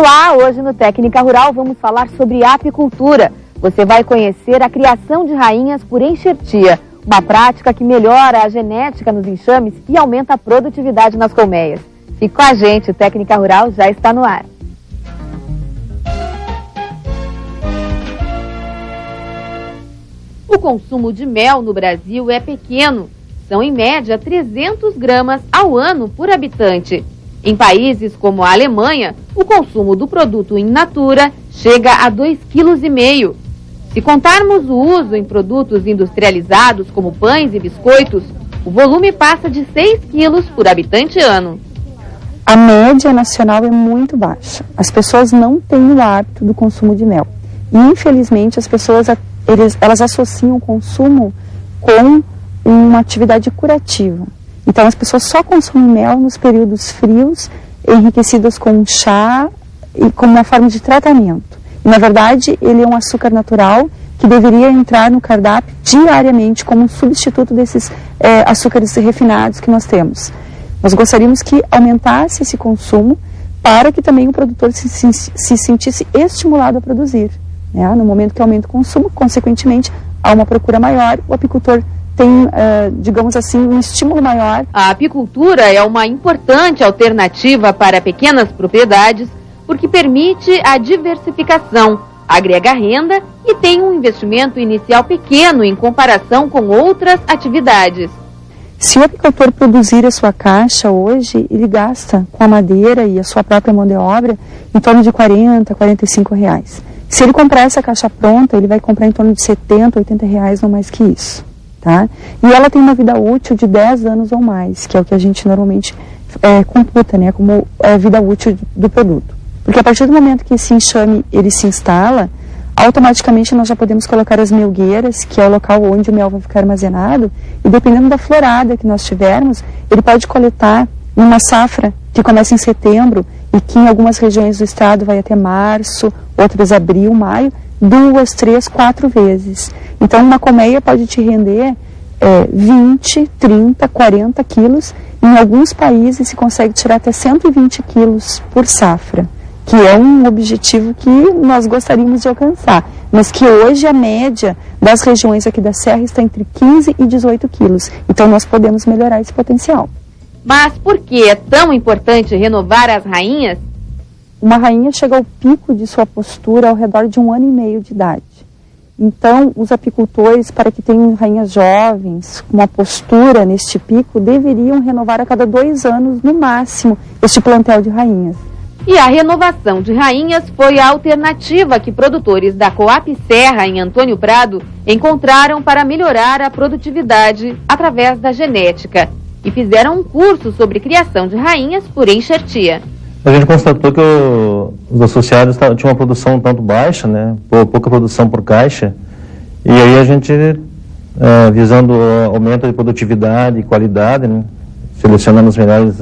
Olá, hoje no Técnica Rural vamos falar sobre apicultura. Você vai conhecer a criação de rainhas por enxertia, uma prática que melhora a genética nos enxames e aumenta a produtividade nas colmeias. Fique com a gente, o Técnica Rural já está no ar. O consumo de mel no Brasil é pequeno. São, em média, 300 gramas ao ano por habitante. Em países como a Alemanha, o consumo do produto in natura chega a 2,5 kg. Se contarmos o uso em produtos industrializados como pães e biscoitos, o volume passa de 6 kg por habitante ano. A média nacional é muito baixa. As pessoas não têm o hábito do consumo de mel. E, infelizmente, as pessoas elas associam o consumo com uma atividade curativa. Então, as pessoas só consomem mel nos períodos frios, enriquecidos com chá e como uma forma de tratamento. E, na verdade, ele é um açúcar natural que deveria entrar no cardápio diariamente como um substituto desses açúcares refinados que nós temos. Nós gostaríamos que aumentasse esse consumo para que também o produtor se sentisse estimulado a produzir. Né? No momento que aumenta o consumo, consequentemente, há uma procura maior, o apicultor tem, digamos assim, um estímulo maior. A apicultura é uma importante alternativa para pequenas propriedades porque permite a diversificação, agrega renda e tem um investimento inicial pequeno em comparação com outras atividades. Se o apicultor produzir a sua caixa hoje, ele gasta com a madeira e a sua própria mão de obra em torno de R$40, R$45. Se ele comprar essa caixa pronta, ele vai comprar em torno de R$70, R$80, não mais que isso. Tá? E ela tem uma vida útil de 10 anos ou mais, que é o que a gente normalmente computa, né, como vida útil do produto. Porque a partir do momento que esse enxame ele se instala, automaticamente nós já podemos colocar as melgueiras, que é o local onde o mel vai ficar armazenado, e dependendo da florada que nós tivermos, ele pode coletar numa safra que começa em setembro e que em algumas regiões do estado vai até março, outras abril, maio, 2, 3, 4 vezes. Então, uma colmeia pode te render 20, 30, 40 quilos. Em alguns países se consegue tirar até 120 quilos por safra, que é um objetivo que nós gostaríamos de alcançar, mas que hoje a média das regiões aqui da Serra está entre 15 e 18 quilos. Então, nós podemos melhorar esse potencial. Mas por que é tão importante renovar as rainhas? Uma rainha chega ao pico de sua postura ao redor de 1 ano e meio de idade. Então, os apicultores, para que tenham rainhas jovens, com uma postura neste pico, deveriam renovar a cada 2 anos, no máximo, este plantel de rainhas. E a renovação de rainhas foi a alternativa que produtores da Coap Serra, em Antônio Prado, encontraram para melhorar a produtividade através da genética. E fizeram um curso sobre criação de rainhas por enxertia. A gente constatou que os associados tinham uma produção um tanto baixa, né? Pouca produção por caixa. E aí a gente, visando o aumento de produtividade e qualidade, né? Selecionando os melhores,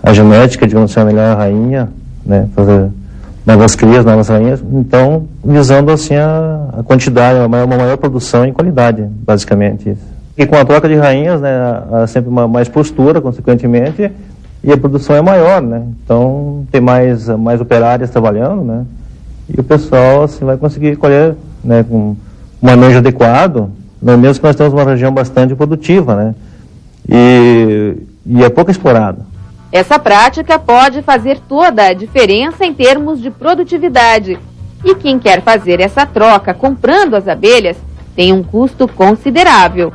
a genética, digamos assim, a melhor rainha, né? Fazer novas crias, novas rainhas. Então, visando assim a quantidade, uma maior produção e qualidade, basicamente. E com a troca de rainhas, né? Há sempre mais postura, consequentemente, e a produção é maior, né? Então tem mais operárias trabalhando, né? E o pessoal assim vai conseguir colher, né, com um manejo adequado, né? Mesmo que nós temos uma região bastante produtiva, né? E é pouco explorado. Essa prática pode fazer toda a diferença em termos de produtividade. E quem quer fazer essa troca comprando as abelhas tem um custo considerável.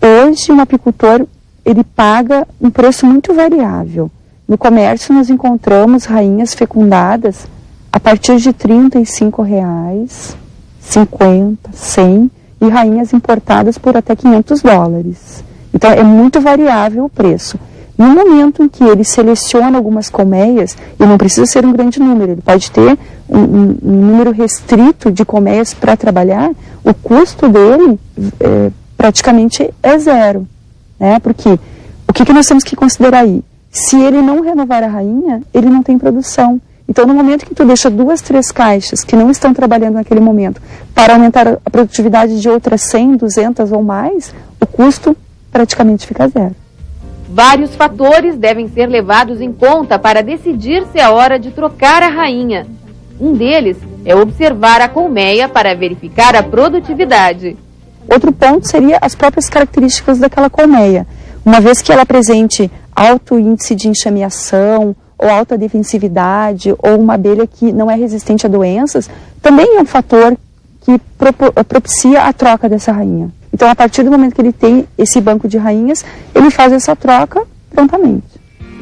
Hoje um apicultor ele paga um preço muito variável. No comércio nós encontramos rainhas fecundadas a partir de R$35, 50, 100 e rainhas importadas por até $500. Então é muito variável o preço. No momento em que ele seleciona algumas colmeias, e não precisa ser um grande número, ele pode ter um número restrito de colmeias para trabalhar, o custo dele praticamente é zero. Né? Porque o que nós temos que considerar aí? Se ele não renovar a rainha, ele não tem produção. Então, no momento que tu deixa 2, 3 caixas que não estão trabalhando naquele momento para aumentar a produtividade de outras 100, 200 ou mais, o custo praticamente fica zero. Vários fatores devem ser levados em conta para decidir se é hora de trocar a rainha. Um deles é observar a colmeia para verificar a produtividade. Outro ponto seria as próprias características daquela colmeia. Uma vez que ela apresente alto índice de enxameação, ou alta defensividade, ou uma abelha que não é resistente a doenças, também é um fator que propicia a troca dessa rainha. Então, a partir do momento que ele tem esse banco de rainhas, ele faz essa troca prontamente.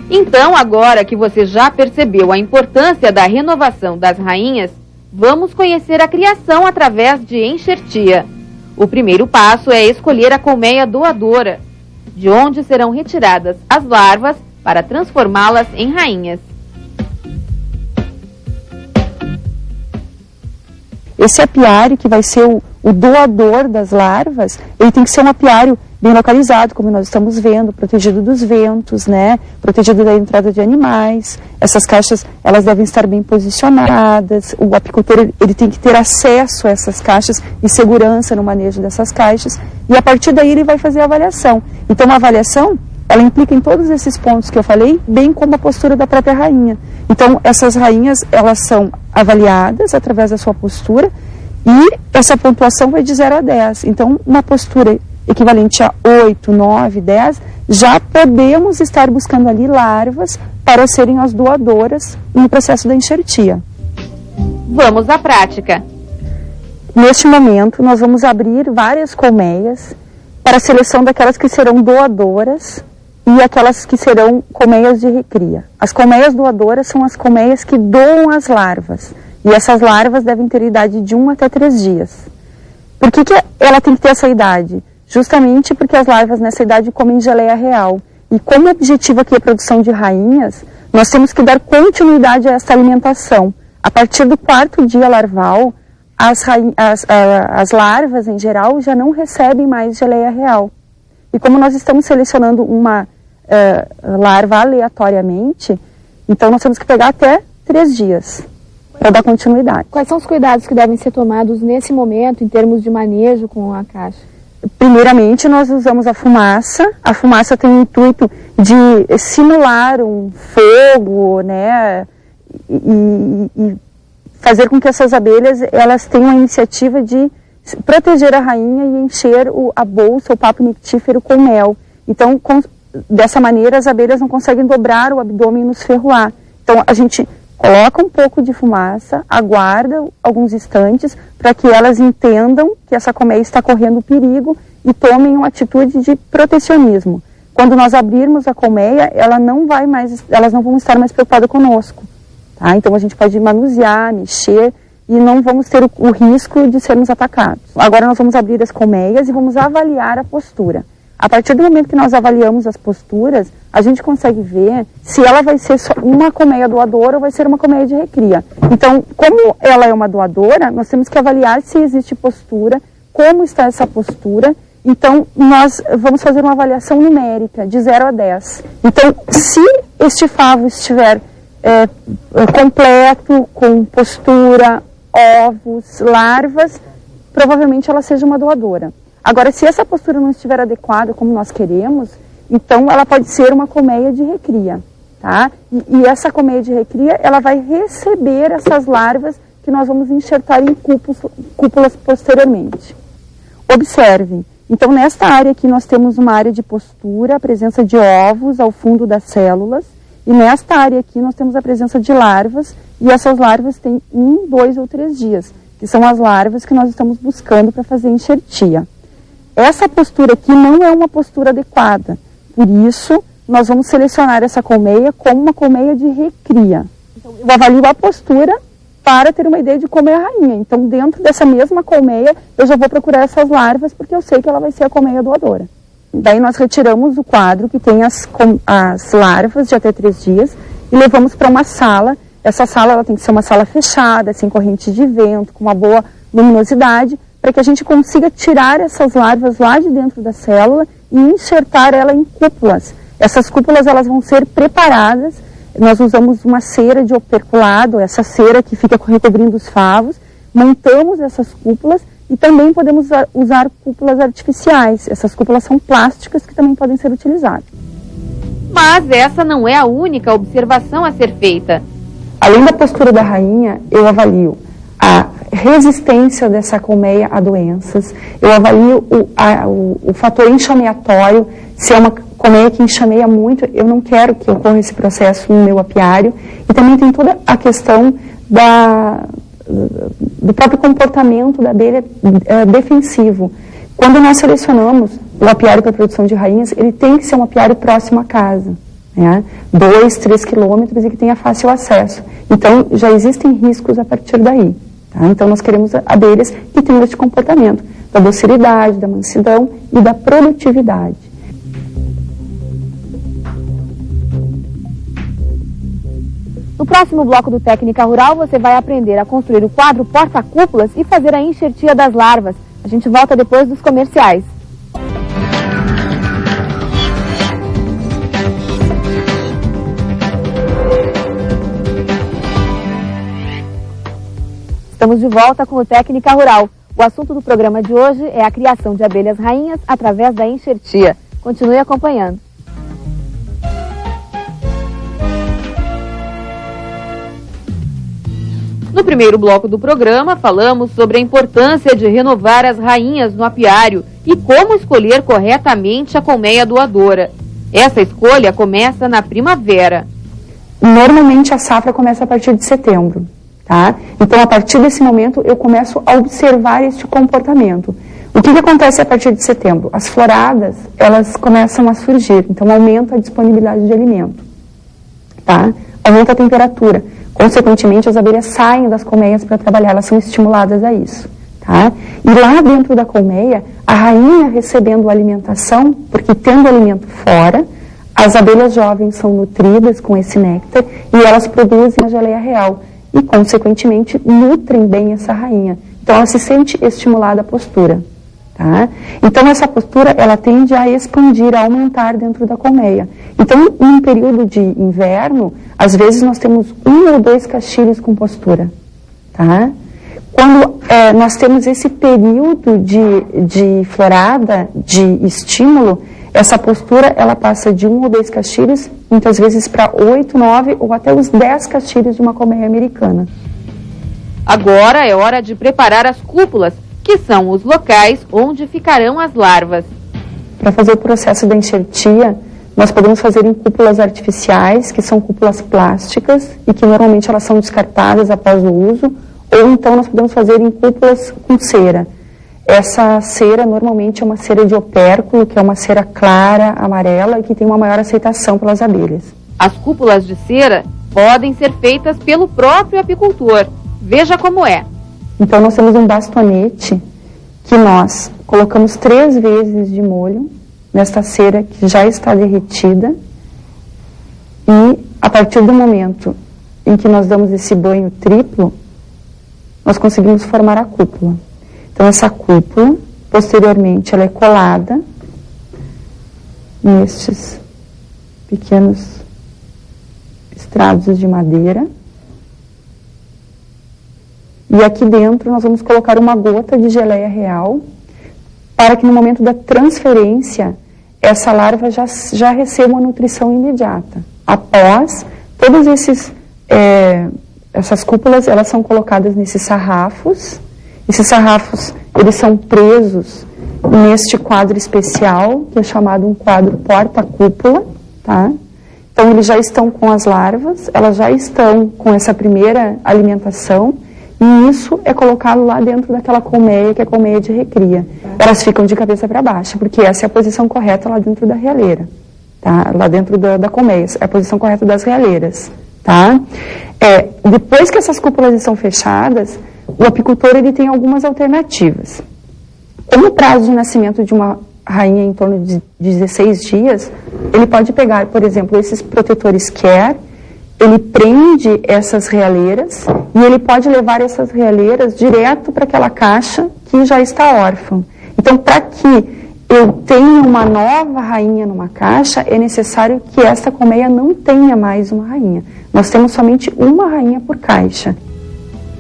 Então, agora que você já percebeu a importância da renovação das rainhas, vamos conhecer a criação através de enxertia. O primeiro passo é escolher a colmeia doadora, de onde serão retiradas as larvas para transformá-las em rainhas. Esse apiário que vai ser o doador das larvas, ele tem que ser um apiário bem localizado, como nós estamos vendo, protegido dos ventos, né? Protegido da entrada de animais. Essas caixas, elas devem estar bem posicionadas. O apicultor, ele tem que ter acesso a essas caixas e segurança no manejo dessas caixas. E a partir daí ele vai fazer a avaliação. Então a avaliação, ela implica em todos esses pontos que eu falei, bem como a postura da própria rainha. Então essas rainhas, elas são avaliadas através da sua postura e essa pontuação vai de 0 a 10. Então uma postura equivalente a 8, 9, 10, já podemos estar buscando ali larvas para serem as doadoras no processo da enxertia. Vamos à prática. Neste momento, nós vamos abrir várias colmeias para a seleção daquelas que serão doadoras e aquelas que serão colmeias de recria. As colmeias doadoras são as colmeias que doam as larvas, e essas larvas devem ter idade de 1 até 3 dias. Por que ela tem que ter essa idade? Justamente porque as larvas nessa idade comem geleia real. E como o objetivo aqui é a produção de rainhas, nós temos que dar continuidade a essa alimentação. A partir do 4º dia larval, as larvas em geral já não recebem mais geleia real. E como nós estamos selecionando uma larva aleatoriamente, então nós temos que pegar até 3 dias para dar continuidade. Quais são os cuidados que devem ser tomados nesse momento em termos de manejo com a caixa? Primeiramente, nós usamos a fumaça. A fumaça tem o intuito de simular um fogo, né, e fazer com que essas abelhas elas tenham a iniciativa de proteger a rainha e encher a bolsa, o papo nictífero com mel. Então, dessa maneira, as abelhas não conseguem dobrar o abdômen e nos ferroar. Então, a gente coloca um pouco de fumaça, aguarda alguns instantes para que elas entendam que essa colmeia está correndo perigo e tomem uma atitude de protecionismo. Quando nós abrirmos a colmeia, elas não vão estar mais preocupadas conosco. Tá? Então a gente pode manusear, mexer e não vamos ter o risco de sermos atacados. Agora nós vamos abrir as colmeias e vamos avaliar a postura. A partir do momento que nós avaliamos as posturas, a gente consegue ver se ela vai ser só uma colmeia doadora ou vai ser uma colmeia de recria. Então, como ela é uma doadora, nós temos que avaliar se existe postura, como está essa postura. Então, nós vamos fazer uma avaliação numérica de 0 a 10. Então, se este favo estiver completo, com postura, ovos, larvas, provavelmente ela seja uma doadora. Agora, se essa postura não estiver adequada como nós queremos, então ela pode ser uma colmeia de recria, tá? E essa colmeia de recria, ela vai receber essas larvas que nós vamos enxertar em cúpulas posteriormente. Observem, então nesta área aqui nós temos uma área de postura, a presença de ovos ao fundo das células, e nesta área aqui nós temos a presença de larvas, e essas larvas têm 1, 2 ou 3 dias, que são as larvas que nós estamos buscando para fazer enxertia. Essa postura aqui não é uma postura adequada, por isso nós vamos selecionar essa colmeia como uma colmeia de recria. Então, eu avalio a postura para ter uma ideia de como é a rainha. Então, dentro dessa mesma colmeia, eu já vou procurar essas larvas, porque eu sei que ela vai ser a colmeia doadora. Daí nós retiramos o quadro que tem as larvas de até 3 dias e levamos para uma sala. Essa sala ela tem que ser uma sala fechada, sem corrente de vento, com uma boa luminosidade, para que a gente consiga tirar essas larvas lá de dentro da célula e enxertar ela em cúpulas. Essas cúpulas elas vão ser preparadas, nós usamos uma cera de operculado, essa cera que fica recobrindo os favos, montamos essas cúpulas e também podemos usar cúpulas artificiais. Essas cúpulas são plásticas que também podem ser utilizadas. Mas essa não é a única observação a ser feita. Além da postura da rainha, eu avalio a resistência dessa colmeia a doenças, eu avalio o fator enxameatório, se é uma colmeia que enxameia muito, eu não quero que ocorra esse processo no meu apiário, e também tem toda a questão do próprio comportamento da abelha defensivo. Quando nós selecionamos o apiário para a produção de rainhas, ele tem que ser um apiário próximo à casa, né? 2, 3 quilômetros e que tenha fácil acesso. Então, já existem riscos a partir daí. Tá? Então, nós queremos abelhas que tenham esse comportamento da docilidade, da mansidão e da produtividade. No próximo bloco do Técnica Rural, você vai aprender a construir o quadro porta-cúpulas e fazer a enxertia das larvas. A gente volta depois dos comerciais. Estamos de volta com o Técnica Rural. O assunto do programa de hoje é a criação de abelhas rainhas através da enxertia. Continue acompanhando. No primeiro bloco do programa, falamos sobre a importância de renovar as rainhas no apiário e como escolher corretamente a colmeia doadora. Essa escolha começa na primavera. Normalmente a safra começa a partir de setembro, tá? Então, a partir desse momento, eu começo a observar este comportamento. O que acontece a partir de setembro? As floradas, elas começam a surgir, então aumenta a disponibilidade de alimento, tá? Aumenta a temperatura. Consequentemente, as abelhas saem das colmeias para trabalhar, elas são estimuladas a isso, tá? E lá dentro da colmeia, a rainha recebendo alimentação, porque tendo alimento fora, as abelhas jovens são nutridas com esse néctar e elas produzem a geleia real e, consequentemente, nutrem bem essa rainha. Então, ela se sente estimulada a postura, tá? Então, essa postura, ela tende a expandir, a aumentar dentro da colmeia. Então, em um período de inverno, às vezes nós temos 1 ou 2 castilhos com postura, tá? Quando nós temos esse período de florada, de estímulo, essa postura, ela passa de 1 ou 2 castilhos, muitas vezes para 8, 9 ou até os 10 castilhos de uma colmeia americana. Agora é hora de preparar as cúpulas, que são os locais onde ficarão as larvas. Para fazer o processo da enxertia, nós podemos fazer em cúpulas artificiais, que são cúpulas plásticas e que normalmente elas são descartadas após o uso, ou então nós podemos fazer em cúpulas com cera. Essa cera normalmente é uma cera de opérculo, que é uma cera clara, amarela e que tem uma maior aceitação pelas abelhas. As cúpulas de cera podem ser feitas pelo próprio apicultor. Veja como é. Então nós temos um bastonete que nós colocamos 3 vezes de molho nesta cera que já está derretida e a partir do momento em que nós damos esse banho triplo, nós conseguimos formar a cúpula. Então essa cúpula, posteriormente, ela é colada nestes pequenos estrados de madeira. E aqui dentro nós vamos colocar uma gota de geleia real para que no momento da transferência essa larva já receba uma nutrição imediata. Após, todas essas cúpulas, elas são colocadas nesses sarrafos. Esses sarrafos, eles são presos neste quadro especial, que é chamado um quadro porta-cúpula, tá? Então, eles já estão com as larvas, elas já estão com essa primeira alimentação, e isso é colocado lá dentro daquela colmeia, que é a colmeia de recria. Elas ficam de cabeça para baixo, porque essa é a posição correta lá dentro da realheira, tá? Lá dentro da colmeia, é a posição correta das realheiras, tá? Depois que essas cúpulas estão fechadas, o apicultor ele tem algumas alternativas. Como o prazo de nascimento de uma rainha é em torno de 16 dias, ele pode pegar, por exemplo, esses protetores Care, ele prende essas realeiras e ele pode levar essas realeiras direto para aquela caixa que já está órfã. Então, para que eu tenha uma nova rainha numa caixa, é necessário que esta colmeia não tenha mais uma rainha. Nós temos somente uma rainha por caixa.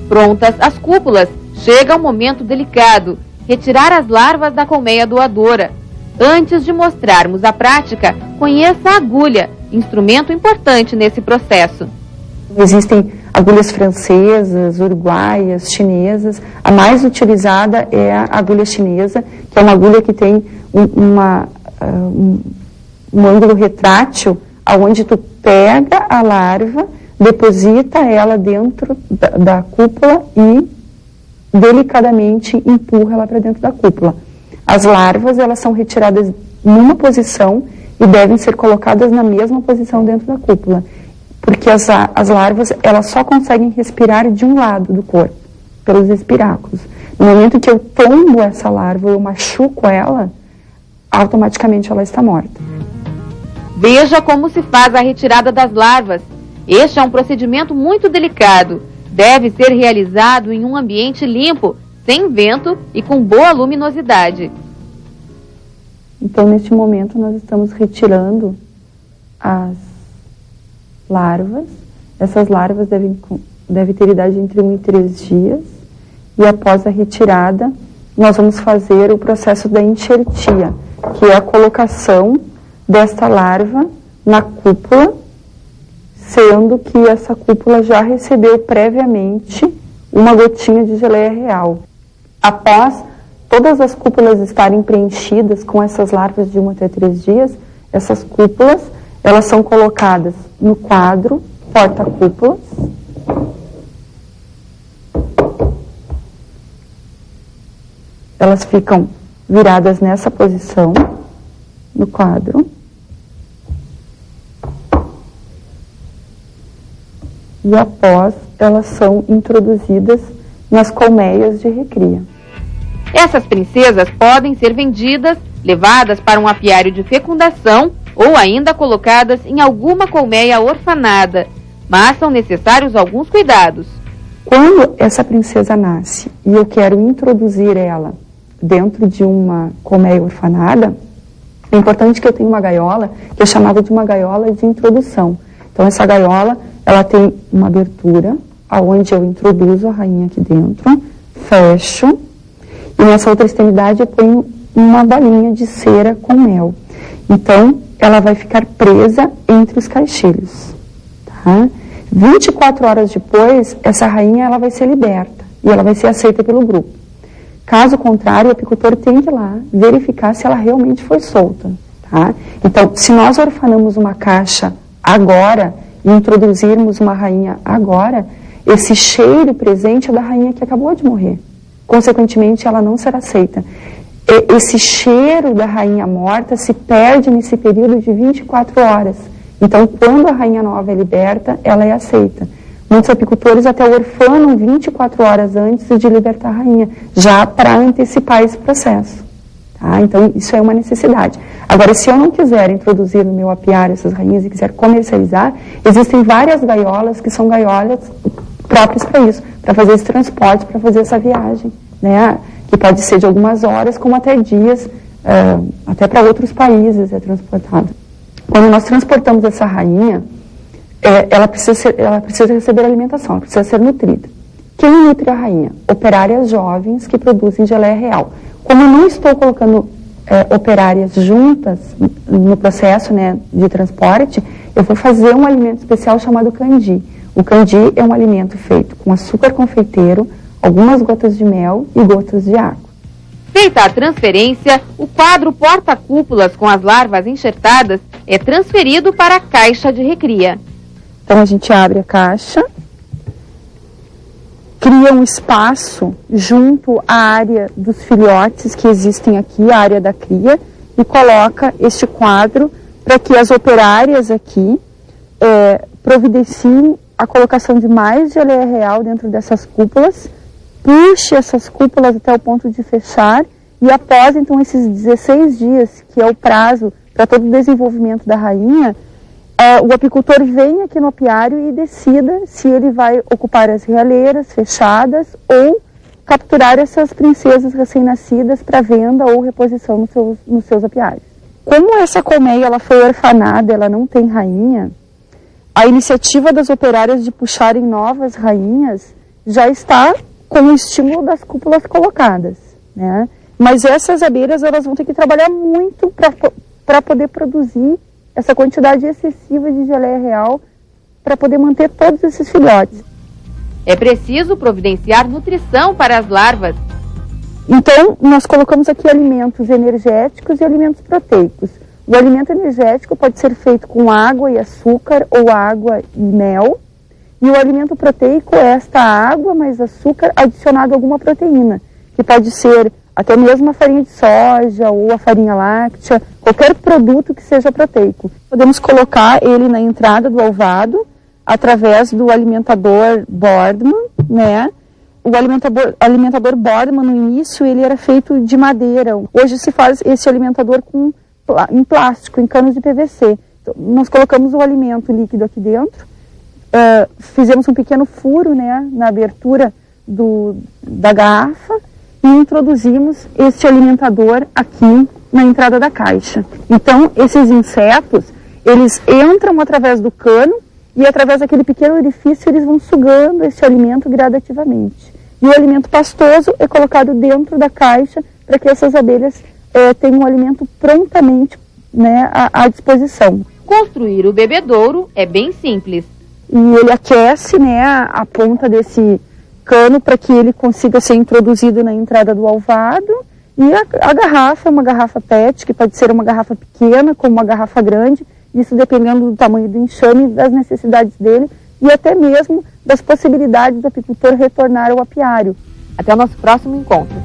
Prontas as cúpulas, chega um momento delicado, retirar as larvas da colmeia doadora. Antes de mostrarmos a prática, conheça a agulha, instrumento importante nesse processo. Existem agulhas francesas, uruguaias, chinesas. A mais utilizada é a agulha chinesa, que é uma agulha que tem um ângulo retrátil, onde tu pega a larva, deposita ela dentro da cúpula e delicadamente empurra ela para dentro da cúpula. As larvas, elas são retiradas numa posição e devem ser colocadas na mesma posição dentro da cúpula, porque as larvas, elas só conseguem respirar de um lado do corpo, pelos espiráculos. No momento que eu tombo essa larva, eu machuco ela, automaticamente ela está morta. Veja como se faz a retirada das larvas. Este é um procedimento muito delicado. Deve ser realizado em um ambiente limpo, sem vento e com boa luminosidade. Então, neste momento, nós estamos retirando as larvas. Essas larvas devem ter idade entre 1 e 3 dias. E após a retirada, nós vamos fazer o processo da enxertia, que é a colocação desta larva na cúpula, sendo que essa cúpula já recebeu previamente uma gotinha de geleia real. Após todas as cúpulas estarem preenchidas com essas larvas de 1 até 3 dias, essas cúpulas, elas são colocadas no quadro porta-cúpulas. Elas ficam viradas nessa posição, no quadro. E após, elas são introduzidas nas colmeias de recria. Essas princesas podem ser vendidas, levadas para um apiário de fecundação ou ainda colocadas em alguma colmeia orfanada, mas são necessários alguns cuidados. Quando essa princesa nasce e eu quero introduzir ela dentro de uma colmeia orfanada, é importante que eu tenha uma gaiola, que é chamada de uma gaiola de introdução. Então, essa gaiola, ela tem uma abertura, onde eu introduzo a rainha aqui dentro, fecho, e nessa outra extremidade eu ponho uma bolinha de cera com mel. Então, ela vai ficar presa entre os caixilhos. Tá? 24 horas depois, essa rainha ela vai ser liberta e ela vai ser aceita pelo grupo. Caso contrário, o apicultor tem que ir lá verificar se ela realmente foi solta. Tá? Então, se nós orfanamos uma caixa agora e introduzirmos uma rainha agora, esse cheiro presente é da rainha que acabou de morrer. Consequentemente, ela não será aceita. Esse cheiro da rainha morta se perde nesse período de 24 horas. Então, quando a rainha nova é liberta, ela é aceita. Muitos apicultores até orfanam 24 horas antes de libertar a rainha, já para antecipar esse processo. Tá? Então, isso é uma necessidade. Agora, se eu não quiser introduzir no meu apiário essas rainhas e quiser comercializar, existem várias gaiolas que são gaiolas próprias para isso, para fazer esse transporte, para fazer essa viagem, né? Que pode ser de algumas horas, como até dias, até para outros países é transportado. Quando nós transportamos essa rainha, ela precisa receber alimentação, ela precisa ser nutrida. Quem nutre a rainha? Operárias jovens que produzem geleia real. Como eu não estou colocando operárias juntas no processo, né, de transporte, eu vou fazer um alimento especial chamado candi. O candi é um alimento feito com açúcar confeiteiro, algumas gotas de mel e gotas de água. Feita a transferência, o quadro porta-cúpulas com as larvas enxertadas é transferido para a caixa de recria. Então a gente abre a caixa, cria um espaço junto à área dos filhotes que existem aqui, a área da cria, e coloca este quadro para que as operárias aqui providenciem a colocação de mais geleia real dentro dessas cúpulas, puxe essas cúpulas até o ponto de fechar e após então esses 16 dias, que é o prazo para todo o desenvolvimento da rainha, o apicultor vem aqui no apiário e decida se ele vai ocupar as realeiras fechadas ou capturar essas princesas recém-nascidas para venda ou reposição nos seus apiários. Como essa colmeia ela foi orfanada, ela não tem rainha, a iniciativa das operárias de puxarem novas rainhas já está com o estímulo das cúpulas colocadas, né? Mas essas abelhas elas vão ter que trabalhar muito para poder produzir essa quantidade excessiva de geleia real para poder manter todos esses filhotes. É preciso providenciar nutrição para as larvas. Então, nós colocamos aqui alimentos energéticos e alimentos proteicos. O alimento energético pode ser feito com água e açúcar ou água e mel. E o alimento proteico é esta água mais açúcar adicionado a alguma proteína, que pode ser até mesmo a farinha de soja ou a farinha láctea, qualquer produto que seja proteico. Podemos colocar ele na entrada do ovado através do alimentador Boardman, né? O alimentador Boardman, no início, ele era feito de madeira. Hoje se faz esse alimentador em plástico, em canos de PVC. Então, nós colocamos o alimento líquido aqui dentro, fizemos um pequeno furo, né, na abertura da garrafa e introduzimos esse alimentador aqui na entrada da caixa. Então, esses insetos, eles entram através do cano e através daquele pequeno orifício eles vão sugando esse alimento gradativamente. E o alimento pastoso é colocado dentro da caixa para que essas abelhas tenham o alimento prontamente, né, à disposição. Construir o bebedouro é bem simples. E ele aquece, né, a ponta desse cano para que ele consiga ser introduzido na entrada do ovado. E a garrafa é uma garrafa PET, que pode ser uma garrafa pequena como uma garrafa grande, isso dependendo do tamanho do enxame, das necessidades dele e até mesmo das possibilidades do apicultor retornar ao apiário. Até o nosso próximo encontro.